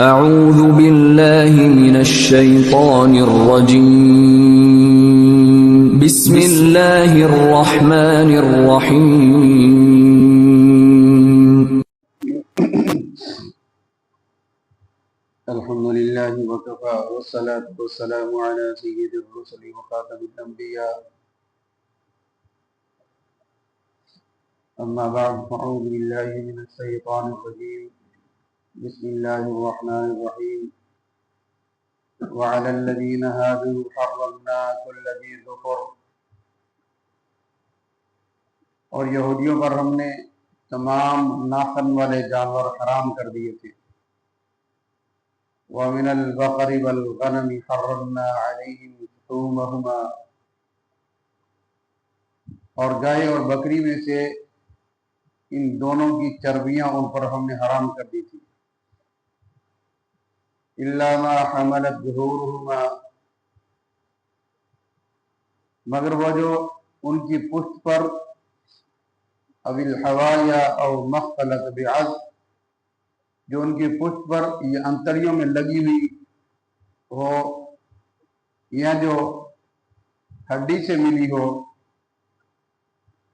اعوذ باللہ من الشیطان الرجیم بسم اللہ الرحمن الرحیم الحمد للہ وکفا والصلاة والسلام علی سید الرسل وخاتم الانبیاء اما بعد فاعوذ باللہ من الشیطان الرجیم بسم اللہ الرحمن الرحیم وعلى الذین هادوا حرمنا كل ذی ظفر، اور یہودیوں پر ہم نے تمام ناخن والے جانور حرام کر دیے تھے۔ وَمِنَ الْبَقَرِ وَالْغَنَمِ حَرَّمْنَا عَلَيْهِمْ شُحُومَهُمَا، اور گائے اور بکری میں سے ان دونوں کی چربیاں ان پر ہم نے حرام کر دی تھی۔ إِلَّا مَا حَمَلَتْ ظُهُورُهُمَا، مگر وہ جو ان کی پشت پر او الحوایا او مختلط بعض، جو ان کی پشت پر یا انتڑیوں میں لگی ہوئی ہو یا جو ہڈی سے ملی ہو،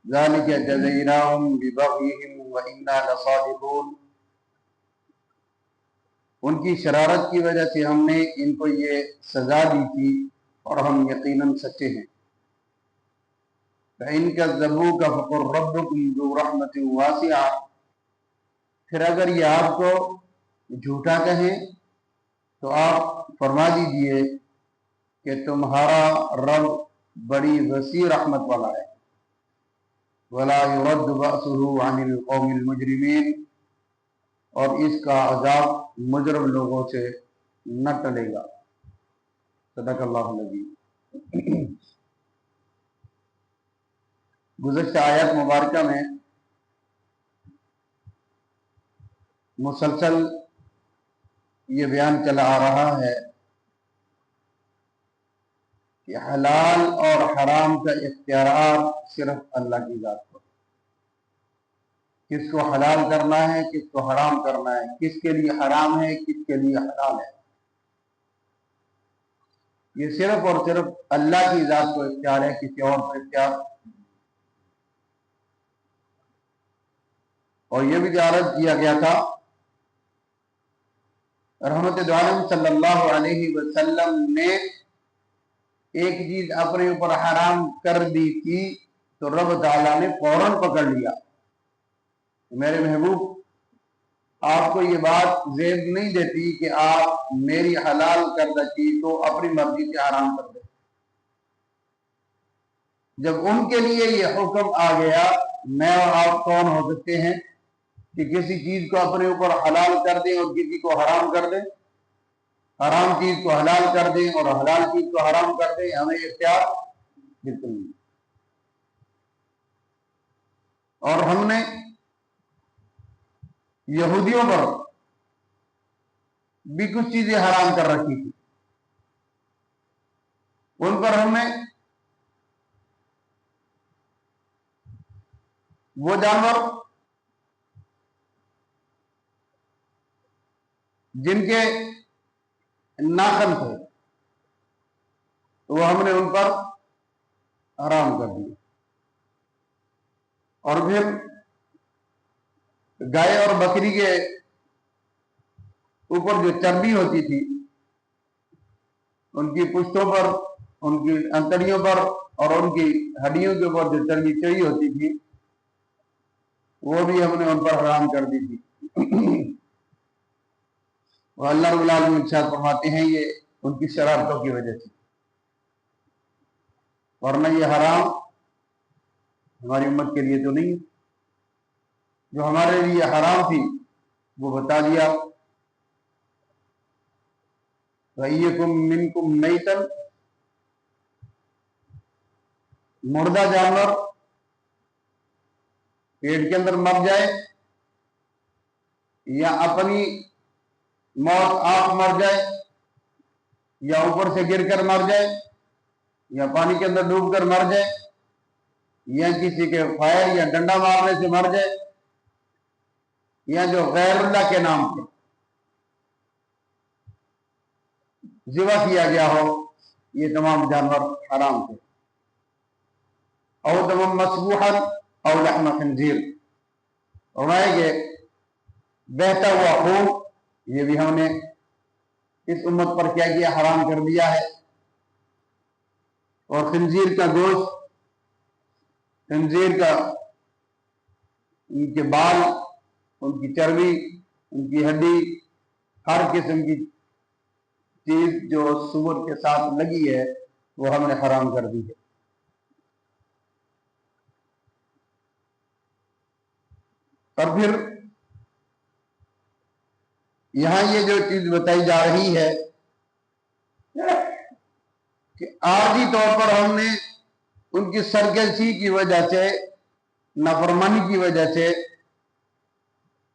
ذالک جزیناہم ببغیہم وإنا لصادقون، ان کی شرارت کی وجہ سے ہم نے ان کو یہ سزا دی تھی اور ہم یقیناً سچے ہیں۔ فإن كذبوك فقل ربكم ذو رحمة واسعة، پھر اگر یہ آپ کو جھوٹا کہیں تو آپ فرما دیجئے کہ تمہارا رب بڑی وسیع رحمت والا ہے۔ ولا يرد بأسه عن القوم المجرمين، اور اس کا عذاب مجرم لوگوں سے نہ ٹلے گا۔ صدق اللہ العظیم۔ گزشتہ آیت مبارکہ میں مسلسل یہ بیان چلا آ رہا ہے کہ حلال اور حرام کا اختیارات صرف اللہ کی ذات پر، کس کو حلال کرنا ہے کس کو حرام کرنا ہے، کس کے لیے حرام ہے کس کے لیے حلال ہے، یہ صرف اور صرف اللہ کی ذات کو اختیار ہے، کسی اور کو اختیار۔ اور یہ بھی عرض کیا گیا تھا، رحمت دو عالم صلی اللہ علیہ وسلم نے ایک چیز اپنے اوپر حرام کر دی تھی تو رب تعالیٰ نے فوراً پکڑ لیا۔ میرے محبوب، آپ کو یہ بات زیب نہیں دیتی کہ آپ میری حلال کردہ چیز کو اپنی مرضی سے حرام کر دیں۔ جب ان کے لیے یہ حکم آ گیا، میں اور آپ کون ہو سکتے ہیں کہ کسی چیز کو اپنے اوپر حلال کر دیں اور کسی کو حرام کر دیں، حرام چیز کو حلال کر دیں اور حلال چیز کو حرام کر دیں؟ ہمیں اختیار بالکل نہیں۔ اور ہم نے یہودیوں پر بھی کچھ چیزیں حرام کر رکھی تھی، ان پر ہم نے وہ جانور جن کے ناخن تھے تو وہ ہم نے ان پر حرام کر دیے، اور پھر گائے اور بکری کے اوپر جو چربی ہوتی تھی، ان کی پشتوں پر، ان کی انتڑیوں پر اور ان کی ہڈیوں کے اوپر جو چربی چڑھی ہوتی تھی، وہ بھی ہم نے ان پر حرام کر دی تھی۔ وہ اللہ رب العالمین ارشاد فرماتے ہیں یہ ان کی شرارتوں کی وجہ سے، ورنہ یہ حرام ہماری امت کے لیے تو نہیں ہے۔ جو ہمارے لیے حرام تھی وہ بتا دیا۔ وَإِيَّكُمْ مِنْكُمْ مَيْتًا، مردہ جانور پیٹ کے اندر مر جائے یا اپنی موت آپ مر جائے یا اوپر سے گر کر مر جائے یا پانی کے اندر ڈوب کر مر جائے یا کسی کے فائر یا ڈنڈا مارنے سے مر جائے یا جو غیر اللہ کے نام پہ ذبح کیا گیا ہو، یہ تمام جانور حرام تھے۔ او دم مسبوحا او لحم خنزیر، فرمایا کہ بہتا ہوا خون یہ بھی ہم نے اس امت پر کیا کیا، حرام کر دیا ہے۔ اور خنزیر کا گوشت، خنزیر کا ان کے بال، ان کی چربی، ان کی ہڈی، ہر قسم کی چیز جو سور کے ساتھ لگی ہے وہ ہم نے حرام کر دی ہے۔ اور پھر یہاں یہ جو چیز بتائی جا رہی ہے کہ عارضی طور پر ہم نے ان کی سرکشی کی وجہ سے، نافرمانی کی وجہ سے،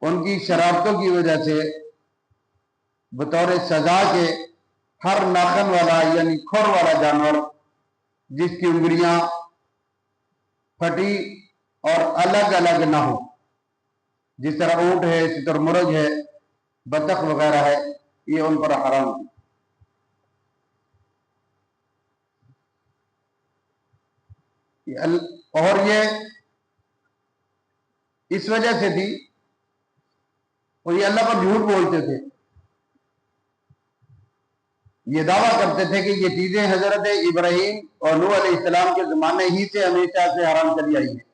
ان کی شرارتوں کی وجہ سے بطور سزا کے ہر ناخن والا یعنی کھر والا جانور جس کی انگلیاں پھٹی اور الگ الگ نہ ہو، جس طرح اونٹ ہے، اسی طرح مرغ ہے، بطخ وغیرہ ہے، یہ ان پر حرام تھی۔ اور یہ اس وجہ سے تھی، اور یہ اللہ پر جھوٹ بولتے تھے، یہ دعویٰ کرتے تھے کہ یہ چیزیں حضرت ابراہیم اور نوح علیہ السلام کے زمانے ہی سے ہمیشہ سے حرام چلی آئی ہیں،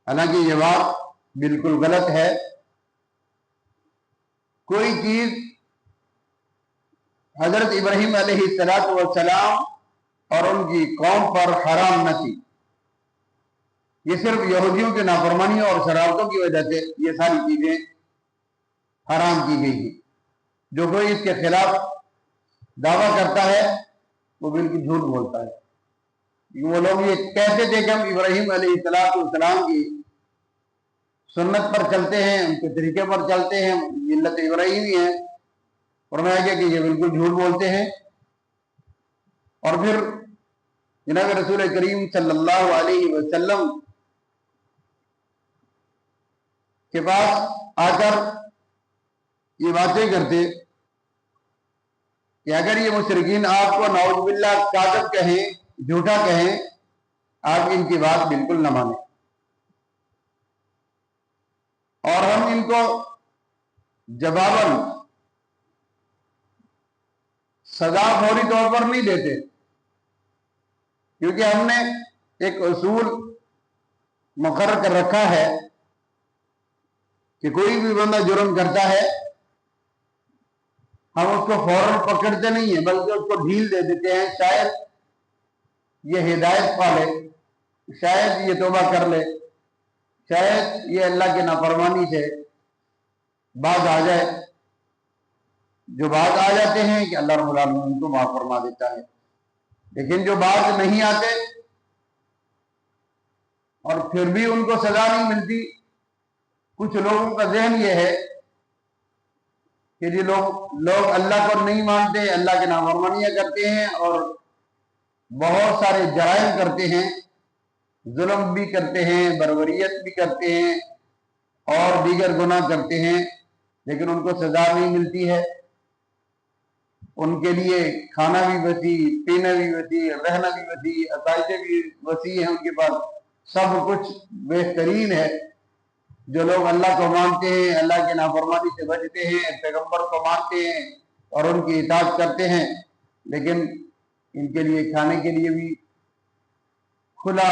حالانکہ یہ بات بالکل غلط ہے۔ کوئی چیز حضرت ابراہیم علیہ السلام اور ان کی قوم پر حرام نہ تھی، یہ صرف یہودیوں کے نافرمانیوں اور شرارتوں کی وجہ سے یہ ساری چیزیں حرام کی گئی ہیں۔ جو کوئی اس کے خلاف دعویٰ کرتا ہے وہ بالکل جھوٹ بولتا ہے۔ وہ لوگ یہ کہتے تھے کہ ہم ابراہیم علیہ السلام کی سنت پر چلتے ہیں، ان کے طریقے پر چلتے ہیں، ملت ابراہیمی ہے، فرمایا گیا کہ یہ بالکل جھوٹ بولتے ہیں۔ اور پھر جناب رسول کریم صلی اللہ علیہ وسلم کے پاس آ کر یہ باتیں کرتے کہ اگر یہ مشرکین آپ کو نعوذ باللہ کاذب کہیں، جھوٹا کہیں، آپ ان کی بات بالکل نہ مانیں، اور ہم ان کو جواباً سزا فوری طور پر نہیں دیتے، کیونکہ ہم نے ایک اصول مقرر کر رکھا ہے کہ کوئی بھی بندہ جرم کرتا ہے ہم اس کو فوراً پکڑتے نہیں ہیں، بلکہ اس کو ڈھیل دے دیتے ہیں، شاید یہ ہدایت پا لے، شاید یہ توبہ کر لے، شاید یہ اللہ کے نافرمانی سے باز آ جائے۔ جو باز آ جاتے ہیں کہ اللہ رب العالمین ان کو معاف فرما دیتا ہے، لیکن جو باز نہیں آتے اور پھر بھی ان کو سزا نہیں ملتی، کچھ لوگوں کا ذہن یہ ہے کہ یہ لوگ اللہ کو نہیں مانتے، اللہ کے نافرمانیاں کرتے ہیں اور بہت سارے جرائم کرتے ہیں، ظلم بھی کرتے ہیں، بربریت بھی کرتے ہیں اور دیگر گناہ کرتے ہیں، لیکن ان کو سزا نہیں ملتی ہے۔ ان کے لیے کھانا بھی وسیع، پینا بھی وسیع، رہنا بھی وسیع، آسائشیں بھی وسیع ہیں، ان کے پاس سب کچھ بہترین ہے۔ جو لوگ اللہ کو مانتے ہیں، اللہ کے نافرمانی سے بچتے ہیں، پیغمبر کو مانتے ہیں اور ان کی اطاعت کرتے ہیں، لیکن ان کے لیے کھانے کے لیے بھی کھلا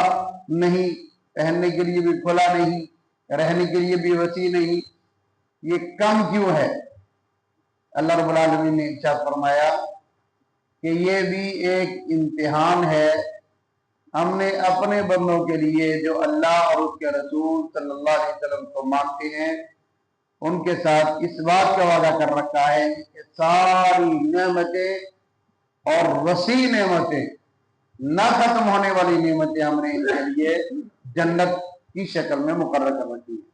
نہیں، پہننے کے لیے بھی کھلا نہیں، رہنے کے لیے بھی وسیع نہیں، یہ کم کیوں ہے؟ اللہ رب العالمین نے ارشاد فرمایا کہ یہ بھی ایک امتحان ہے، ہم نے اپنے بندوں کے لیے جو اللہ اور اس کے رسول صلی اللہ علیہ وسلم کو مانتے ہیں ان کے ساتھ اس بات کا وعدہ کر رکھا ہے کہ ساری نعمتیں اور وسیع نعمتیں، نہ ختم ہونے والی نعمتیں ہم نے ان کے لیے جنت کی شکل میں مقرر کر رکھی ہے۔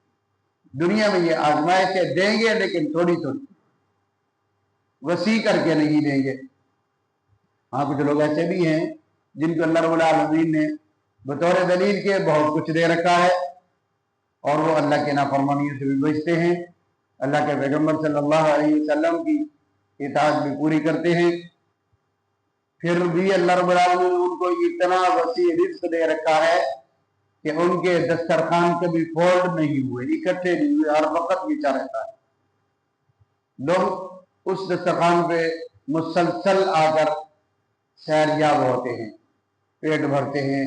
دنیا میں یہ آزمائشیں دیں گے لیکن تھوڑی تھوڑی، وسیع کر کے نہیں دیں گے۔ ہاں کچھ لوگ ایسے بھی ہیں جن کو اللہ رب العالمین نے بطور دلیل کے بہت کچھ دے رکھا ہے اور وہ اللہ کے نافرمانیوں سے بھی بچتے ہیں، اللہ کے پیغمبر صلی اللہ علیہ وسلم کی اطاعت بھی پوری کرتے ہیں، پھر بھی اللہ رب العالمین نے ان کو اتنا وسیع رزق دے رکھا ہے کہ ان کے دسترخوان کبھی فولڈ نہیں ہوئے، اکٹھے نہیں ہوئے، ہر وقت بچا رہتا ہے۔ لوگ اس دسترخوان پہ مسلسل آ کر سیریاب ہوتے ہیں، پیٹ بھرتے ہیں،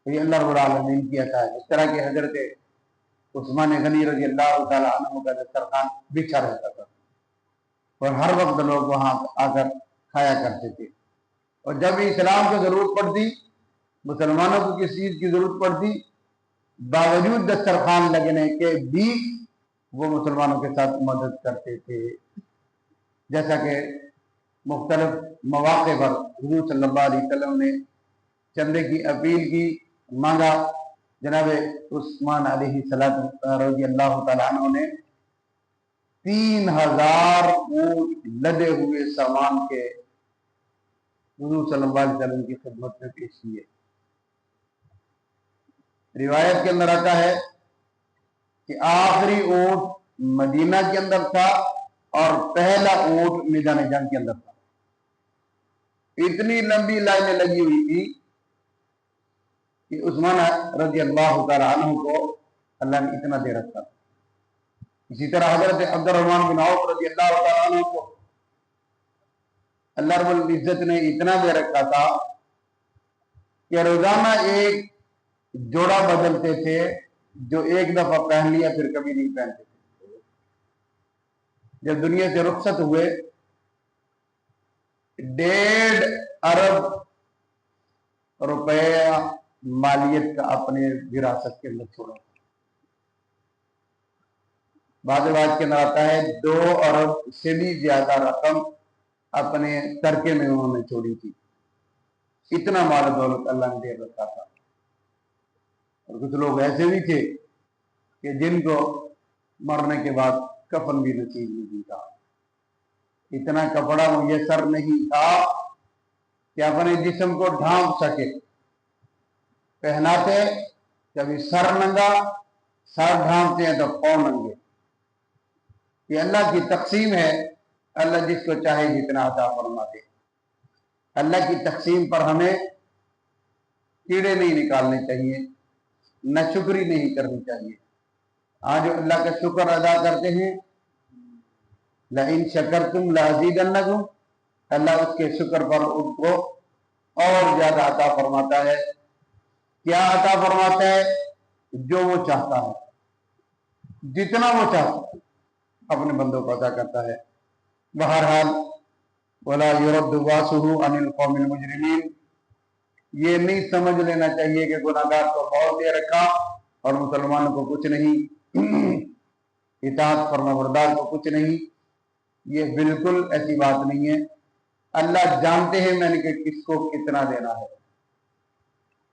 یہ اللہ رب العالمین کی عطا ہے۔ اس طرح کہ حضرت عثمان غنی رضی اللہ تعالیٰ عنہ کا دسترخوان بچھا رہتا تھا اور ہر وقت لوگ وہاں آ کر کھایا کرتے تھے، اور جب اسلام کو ضرورت پڑتی، مسلمانوں کو کسی چیز کی ضرورت پڑتی، باوجود دسترخوان لگنے کے بھی وہ مسلمانوں کے ساتھ مدد کرتے تھے۔ جیسا کہ مختلف مواقع پر حضور صلی اللہ علیہ وسلم نے چندے کی اپیل کی، مانگا، جناب عثمان علیہ السلام رضی اللہ تعالیٰ عنہ نے 3000 اونٹ لدے ہوئے سامان کے حضور صلی اللہ علیہ وسلم کی خدمت میں پیش کیے۔ روایت کے اندر آتا ہے کہ آخری اونٹ مدینہ کے اندر تھا اور پہلا اونٹ میدان جنگ کے اندر تھا۔ اتنی لمبی لائنیں لگی ہوئی تھی کہ عثمان رضی اللہ تعالیٰ عنہ کو اللہ نے اتنا دے رکھا۔ اسی طرح حضرت عبد الرحمن بن عوف رضی اللہ تعالیٰ عنہ کو اللہ رب العزت نے اتنا دے رکھا تھا کہ روزانہ ایک جوڑا بدلتے تھے، جو ایک دفعہ پہن لیا پھر کبھی نہیں پہنتے تھے۔ جب دنیا سے رخصت ہوئے 1.5 ارب روپے مالیت کا اپنے وراثت کے اندر چھوڑا۔ بعض کے اندر آتا ہے 2 ارب سے بھی زیادہ رقم اپنے ترکے میں انہوں نے چھوڑی تھی۔ اتنا مال دولت اللہ نے دے رکھا تھا۔ اور کچھ لوگ ایسے بھی تھے کہ جن کو مرنے کے بعد کفن بھی نصیب نہیں تھا، اتنا کپڑا میسر نہیں تھا کہ اپنے جسم کو ڈھانپ سکے۔ پہناتے کبھی سر ننگا، سر ڈھانپتے ہیں تو پاؤں ننگے۔ یہ اللہ کی تقسیم ہے، اللہ جس کو چاہے جتنا عطا فرماتے۔ اللہ کی تقسیم پر ہمیں کیڑے نہیں نکالنے چاہیے، نہ شکری نہیں کرنی چاہیے۔ آج اللہ کا شکر ادا کرتے ہیں، لَإِن شَكَرْتُمْ لَأَزِيدَنَّكُمْ، اللہ اس کے شکر پر ان کو اور زیادہ عطا فرماتا ہے۔ کیا عطا فرماتا ہے؟ جو وہ چاہتا ہے، جتنا وہ چاہتا ہے اپنے بندوں کو عطا کرتا ہے۔ بہرحال وَلَا يُرَدُّ بَأْسُهُ عَنِ الْقَوْمِ الْمُجْرِمِينَ، یہ نہیں سمجھ لینا چاہیے کہ گناہگار کو بہت دے رکھا اور مسلمانوں کو کچھ نہیں، اطاعت فرمانبردار کو کچھ نہیں۔ یہ بالکل ایسی بات نہیں ہے۔ اللہ جانتے ہیں میں نے کہ کس کو کتنا دینا ہے۔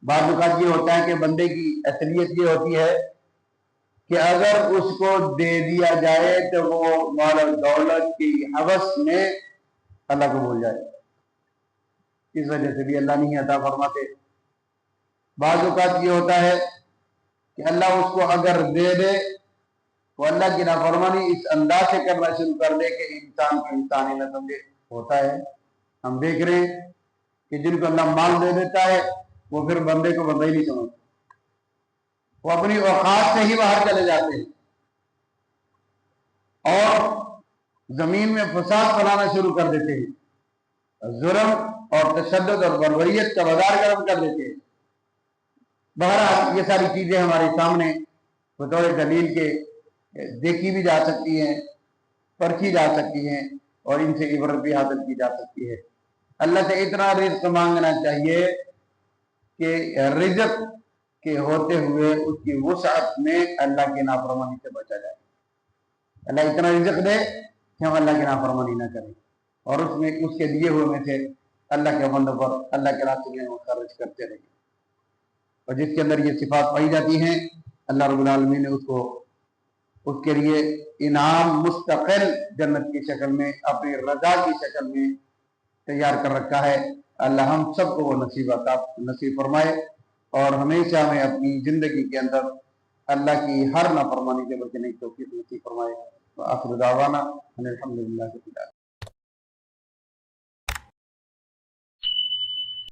بعض اوقات یہ ہوتا ہے کہ بندے کی اصلیت یہ ہوتی ہے کہ اگر اس کو دے دیا جائے تو وہ مال و دولت کی ہوس میں اللہ کو بھول جائے، اس وجہ سے بھی اللہ نہیں عطا فرماتے۔ بعض اوقات یہ ہوتا ہے کہ اللہ اس کو اگر دے دے تو اللہ کی نافرمانی اس انداز سے کرنا شروع کر دے کہ انسان کو انسان ہی نہ سمجھے۔ ہوتا ہے، ہم دیکھ رہے ہیں کہ جن کو اللہ مال دے دیتا ہے وہ پھر بندے کو بندہ ہی نہیں سمجھتے، وہ اپنی اوقات سے ہی باہر چلے جاتے ہیں اور زمین میں فساد پھیلانا شروع کر دیتے ہیں، ظلم اور تشدد اور بربریت کا بازار گرم کر دیتے ہیں۔ بہرحال یہ ساری چیزیں ہمارے سامنے بطور دلیل کے دیکھی بھی جا سکتی ہیں، پرکھی جا سکتی ہیں اور ان سے عبرت بھی حاصل کی جا سکتی ہے۔ اللہ سے اتنا رزق مانگنا چاہیے کہ رزق کے ہوتے ہوئے اس کی وسعت میں اللہ کی نافرمانی سے بچا جائے۔ اللہ اتنا رزق دے کہ ہم اللہ کی نافرمانی نہ کریں اور اس کے دیے ہوئے میں سے اللہ کے بندوں پر اللہ کے راستے میں خرچ کرتے رہیں۔ اور جس کے اندر یہ صفات پائی جاتی ہیں، اللہ رب العالمین نے اس کے لیے انعام مستقل جنت کی شکل میں، اپنی رضا کی شکل میں تیار کر رکھا ہے۔ اللہ ہم سب کو وہ نصیب فرمائے اور ہمیشہ ہمیں اپنی زندگی کے اندر اللہ کی ہر نافرمانی سے بچنے کی توفیق نصیب فرمائے۔ وآخر دعوانا ان الحمد للہ رب العالمین۔